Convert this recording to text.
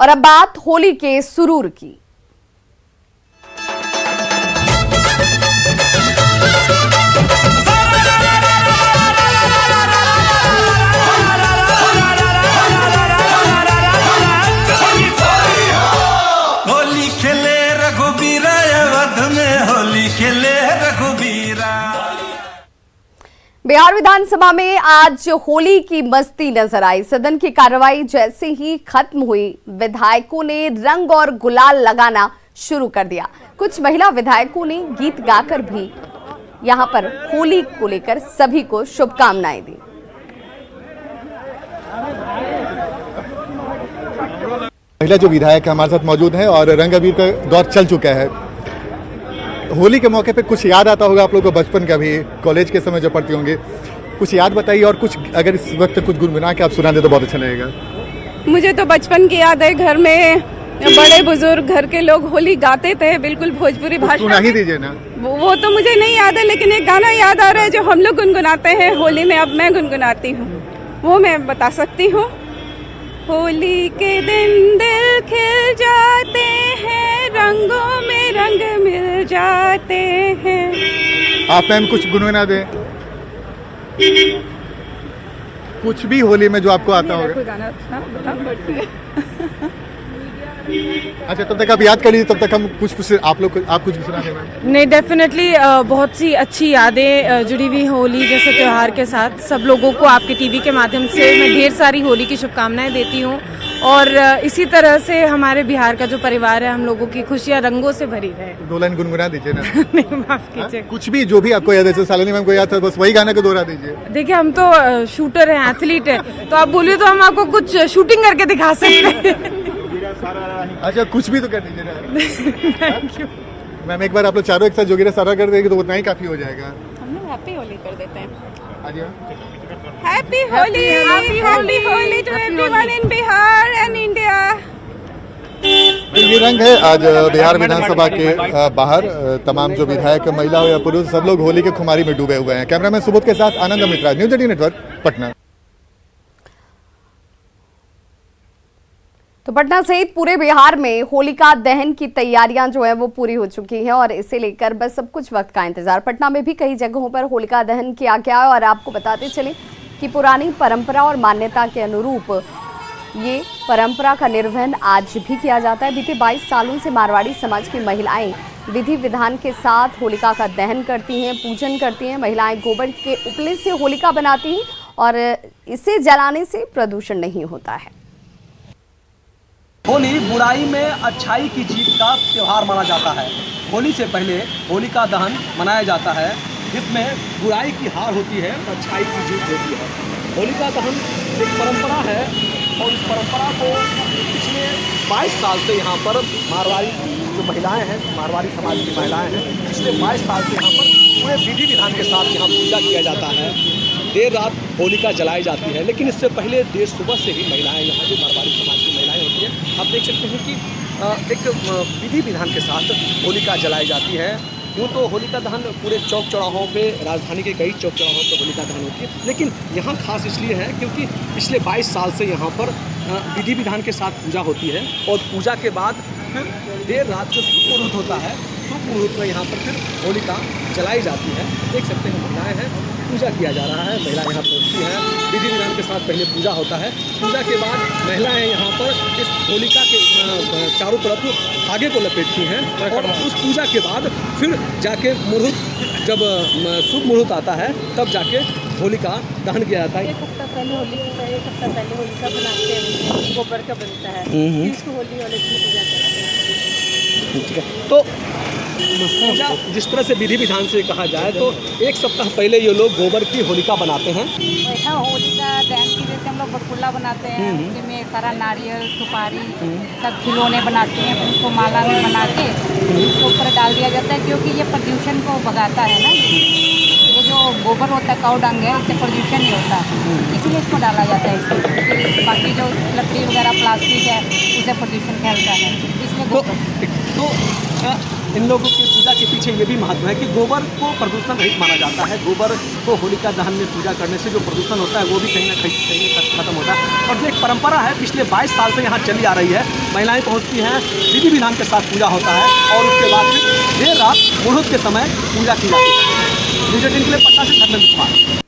और अब बात होली के सुरूर की। होली खेले रघुबीरा अवध में, होली खेले रघुबीरा। बिहार विधानसभा में आज होली की मस्ती नजर आई। सदन की कार्रवाई जैसे ही खत्म हुई, विधायकों ने रंग और गुलाल लगाना शुरू कर दिया। कुछ महिला विधायकों ने गीत गाकर भी यहां पर होली को लेकर सभी को शुभकामनाएं दी। महिला जो विधायक हमारे साथ मौजूद हैं और रंग अबीर का दौर चल चुका है। होली के मौके पे कुछ याद आता होगा आप लोगों को बचपन का भी, कॉलेज के समय जो पढ़ती होंगे, कुछ याद बताइए और कुछ अगर इस वक्त कुछ गुनगुना के आप सुना दे तो बहुत अच्छा लगेगा। मुझे तो बचपन की याद है, घर में बड़े बुजुर्ग घर के लोग होली गाते थे, बिल्कुल भोजपुरी भाषा। सुना ही दीजिए ना। वो तो मुझे नहीं याद है, लेकिन एक गाना याद आ रहा है जो हम लोग गुनगुनाते हैं होली में। अब मैं गुनगुनाती हूँ, वो मैं बता सकती हूँ। होली के दिन दिल खिल जाते हैं, रंगों में रंग मिल जाते हैं। आप मैम कुछ गुनगुना दें, कुछ भी होली में जो आपको आता होगा। गाना अच्छा, तब तक आप याद कर लीजिए, तब तक हम कुछ आप कुछ भी सुना दें मैम। नहीं, डेफिनेटली बहुत सी अच्छी यादें जुड़ी हुई होली जैसे त्योहार के साथ। सब लोगों को आपके टीवी के माध्यम से मैं ढेर सारी होली की शुभकामनाएं देती हूं और इसी तरह से हमारे बिहार का जो परिवार है, हम लोगों की खुशियां रंगों से भरी रहे। दो लाइन गुनगुना दीजिए ना। नहीं, माफ कीजिए। कुछ भी जो भी आपको याद है, जैसे सालिनी मैम को याद था, बस वही गाना को दोहरा दीजिए। देखिए, हम तो शूटर हैं, एथलीट हैं, तो आप बोलिए तो हम आपको कुछ शूटिंग करके दिखा सकते हैं। अच्छा, कुछ भी तो कर दीजिए ना। Thank you ma'am. एक बार आप लोग चारों एक साथ जोगिरा सारा कर देंगे तो उतना ही काफी हो जाएगा। हम लोग हैप्पी होली कर देते हैं। Happy Holi, happy Holi to everyone in Bihar and India. ये रंग है आज बिहार विधानसभा के बाहर। तमाम जो विधायक महिला हो या पुरुष, सब लोग होली के खुमारी में डूबे हुए हैं। कैमरामैन सुबोध के साथ आनंद मित्रा, न्यूज 18 नेटवर्क, पटना। तो पटना सहित पूरे बिहार में होलिका दहन की तैयारियां जो है वो पूरी हो चुकी हैं और इसे लेकर बस सब कुछ वक्त का इंतजार। पटना में भी कई जगहों पर होलिका दहन किया गया है और आपको बताते चलें कि पुरानी परंपरा और मान्यता के अनुरूप ये परंपरा का निर्वहन आज भी किया जाता है। बीते 22 सालों से मारवाड़ी समाज की महिलाएं विधि विधान के साथ होलिका का दहन करती हैं, पूजन करती हैं। महिलाएं गोबर के उपले से होलिका बनाती हैं और इसे जलाने से प्रदूषण नहीं होता है। होली बुराई में अच्छाई की जीत का त्यौहार माना जाता है। होली से पहले होलिका दहन मनाया जाता है, जिसमें बुराई की हार होती है और अच्छाई की जीत होती है। होलिका दहन एक परंपरा है और इस परंपरा को पिछले 22 साल से यहाँ पर मारवाड़ी जो महिलाएं हैं, मारवाड़ी समाज की महिलाएं हैं, पिछले 22 साल से यहाँ पर पूरे विधि विधान के साथ यहाँ पूजा किया जाता है। देर रात होलिका जलाई जाती है, लेकिन इससे पहले देर सुबह से ही महिलाएं, यहाँ जो मारवाड़ी समाज की महिलाएं होती हैं, आप देख सकते हैं कि एक विधि विधान के साथ होलिका जलाई जाती है। यूँ तो होलिका दहन पूरे चौक चौराहों पे, राजधानी के कई चौक चौराहों पे होलिका दहन होती है, लेकिन यहाँ खास इसलिए है क्योंकि पिछले 22 साल से यहाँ पर विधि विधान के साथ पूजा होती है और पूजा के बाद फिर देर रात जो शुभ मुहूर्त होता है, शुभ मुहूर्त में यहाँ पर फिर होलिका जलाई जाती है। देख सकते हैं महिलाएँ हैं, पूजा किया जा रहा है। महिलाएं यहाँ पहुँचती हैं, विधि विधान के साथ पहले पूजा होता है। पूजा के बाद महिलाएं यहाँ पर इस होलिका के चारों तरफ धागे को लपेटती हैं और उस पूजा के बाद फिर जाके मुहूर्त, जब शुभ मुहूर्त आता है, तब जाके होलिका दहन किया जाता है। एक हफ्ता पहले होलिका बनाते हैं, गोबर का बनता है, इसको होली वाले दिन पूजा करते हैं। ठीक है, तो पूजा जिस तरह से विधि विधान से कहा जाए तो एक सप्ताह पहले ये लोग गोबर की होलिका बनाते हैं। ऐसा होलिका दहन की जैसे हम लोग बटकुल्ला बनाते हैं, उसमें सारा नारियल, सुपारी, सब खिलौने बनाते हैं, उसको माला में बना के उसके ऊपर डाल दिया जाता है, क्योंकि ये प्रदूषण को भगाता है ना। ये जो गोबर होता है, काऊ डंग है, इससे प्रदूषण नहीं होता, इसीलिए इसको डाला जाता है। इसको बाकी जो लकड़ी वगैरह प्लास्टिक है, उससे प्रदूषण फैलता है, इसलिए गोबर। तो इन लोगों की पूजा के पीछे ये भी महत्व है कि गोबर को प्रदूषण रहित माना जाता है। गोबर को होलिका दहन में पूजा करने से जो प्रदूषण होता है वो भी कहीं ना कहीं खत्म होता है। और जो एक परंपरा है पिछले 22 साल से यहाँ चली आ रही है, महिलाएं पहुँचती हैं, विधि विधान के साथ पूजा होता है और उसके बाद फिर देर रात मुहूर्त के समय पूजा की जाती है। वीडियो टीम के लिए पटना से धर्मेंद्र कुमार।